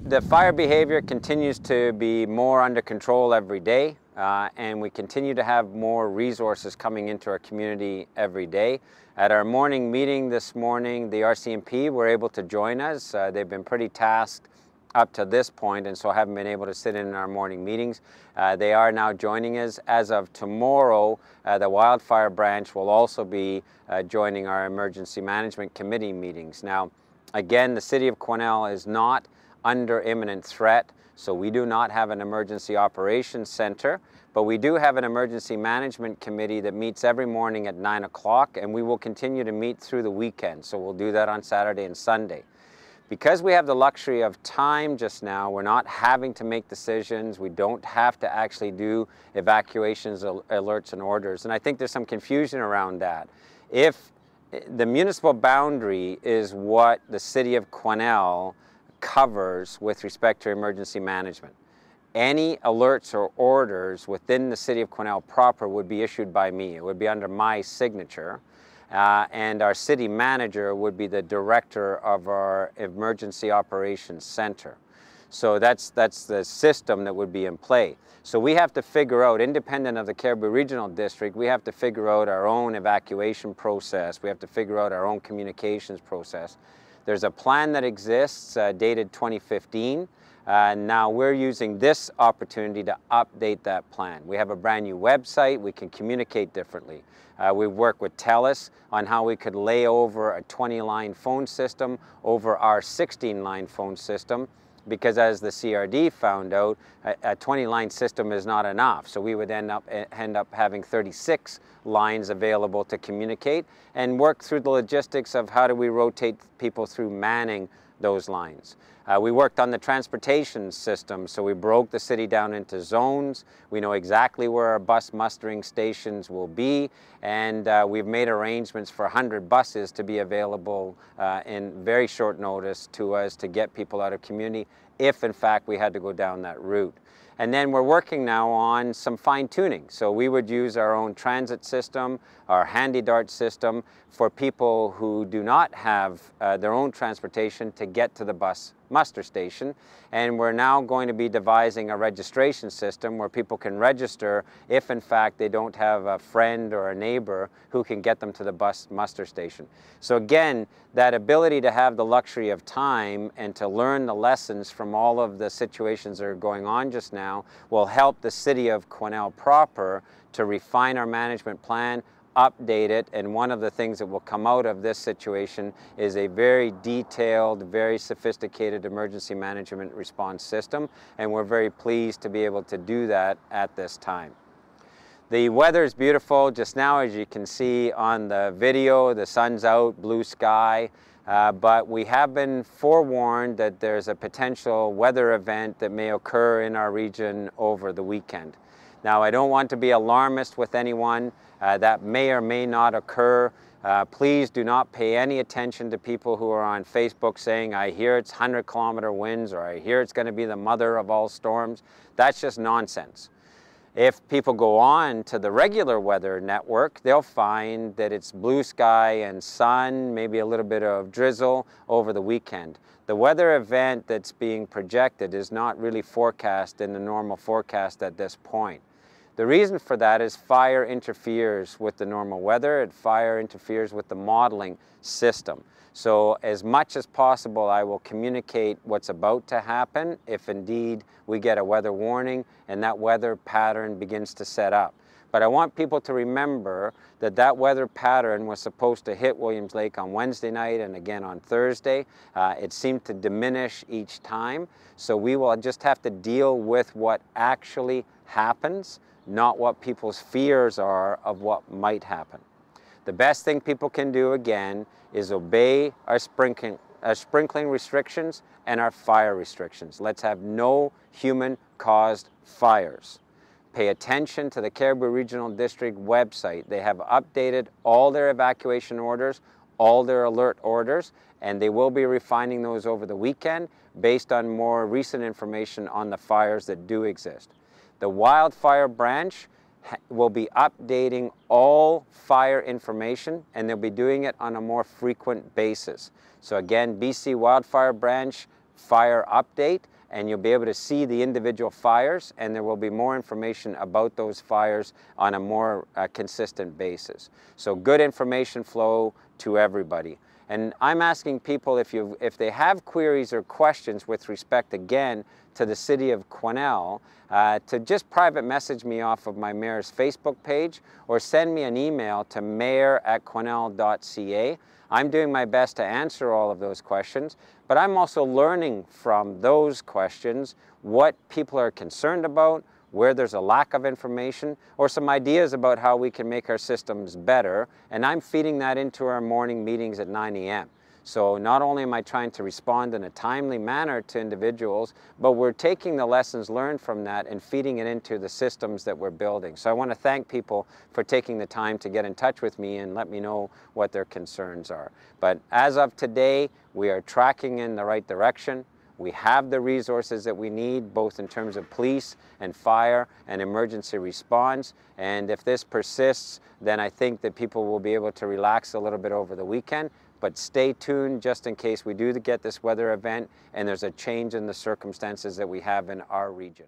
The fire behavior continues to be more under control every day, and we continue to have more resources coming into our community every day. At our morning meeting this morning, the RCMP were able to join us. They've been pretty tasked up to this point, and so haven't been able to sit in our morning meetings. They are now joining us. As of tomorrow, the Wildfire branch will also be joining our Emergency Management Committee meetings. Now, again, the City of Quesnel is not under imminent threat, so we do not have an emergency operations center, but we do have an emergency management committee that meets every morning at 9 o'clock, and we will continue to meet through the weekend, so we'll do that on Saturday and Sunday. Because we have the luxury of time just now, we're not having to make decisions, we don't have to actually do evacuations, alerts and orders, and I think there's some confusion around that. If the municipal boundary is what the City of Quesnel covers with respect to emergency management. Any alerts or orders within the City of Quesnel proper would be issued by me. It would be under my signature, and our city manager would be the director of our Emergency Operations Center. So that's the system that would be in play. So we have to figure out, independent of the Cariboo Regional District, we have to figure out our own evacuation process. We have to figure out our own communications process. There's a plan that exists dated 2015. Now we're using this opportunity to update that plan. We have a brand new website. We can communicate differently. We work with TELUS on how we could lay over a 20-line phone system over our 16-line phone system, because as the CRD found out, a 20-line system is not enough. So we would end up having 36 lines available to communicate and work through the logistics of how do we rotate people through manning those lines. We worked on the transportation system, so we broke the city down into zones. We know exactly where our bus mustering stations will be, and we've made arrangements for 100 buses to be available in very short notice to us to get people out of community if in fact we had to go down that route. And then we're working now on some fine-tuning. So we would use our own transit system, our handy dart system, for people who do not have their own transportation to get to the bus muster station. And we're now going to be devising a registration system where people can register if in fact they don't have a friend or a neighbor who can get them to the bus muster station. So again, that ability to have the luxury of time and to learn the lessons from all of the situations that are going on just now will help the City of Quesnel proper to refine our management plan, update it, and one of the things that will come out of this situation is a very detailed, very sophisticated emergency management response system, and we're very pleased to be able to do that at this time. The weather is beautiful just now, as you can see on the video. The sun's out, blue sky, but we have been forewarned that there's a potential weather event that may occur in our region over the weekend. Now, I don't want to be alarmist with anyone. That may or may not occur. Please do not pay any attention to people who are on Facebook saying, I hear it's 100-kilometer winds, or I hear it's going to be the mother of all storms. That's just nonsense. If people go on to the regular weather network, they'll find that it's blue sky and sun, maybe a little bit of drizzle over the weekend. The weather event that's being projected is not really forecast in the normal forecast at this point. The reason for that is fire interferes with the normal weather, and fire interferes with the modeling system. So as much as possible, I will communicate what's about to happen if indeed we get a weather warning and that weather pattern begins to set up. But I want people to remember that that weather pattern was supposed to hit Williams Lake on Wednesday night and again on Thursday. It seemed to diminish each time. So we will just have to deal with what actually happens, not what people's fears are of what might happen. The best thing people can do, again, is obey our sprinkling restrictions and our fire restrictions. Let's have no human-caused fires. Pay attention to the Cariboo Regional District website. They have updated all their evacuation orders, all their alert orders, and they will be refining those over the weekend based on more recent information on the fires that do exist. The Wildfire branch will be updating all fire information, and they'll be doing it on a more frequent basis. So again, BC Wildfire branch fire update, and you'll be able to see the individual fires, and there will be more information about those fires on a more consistent basis. So good information flow to everybody. And I'm asking people if they have queries or questions with respect, again, to the City of Quesnel, to just private message me off of my mayor's Facebook page or send me an email to mayor@quesnel.ca. I'm doing my best to answer all of those questions, but I'm also learning from those questions what people are concerned about, where there's a lack of information, or some ideas about how we can make our systems better, and I'm feeding that into our morning meetings at 9 a.m. So not only am I trying to respond in a timely manner to individuals, but we're taking the lessons learned from that and feeding it into the systems that we're building. So I want to thank people for taking the time to get in touch with me and let me know what their concerns are. But as of today, we are tracking in the right direction. We have the resources that we need, both in terms of police and fire and emergency response. And if this persists, then I think that people will be able to relax a little bit over the weekend. But stay tuned just in case we do get this weather event and there's a change in the circumstances that we have in our region.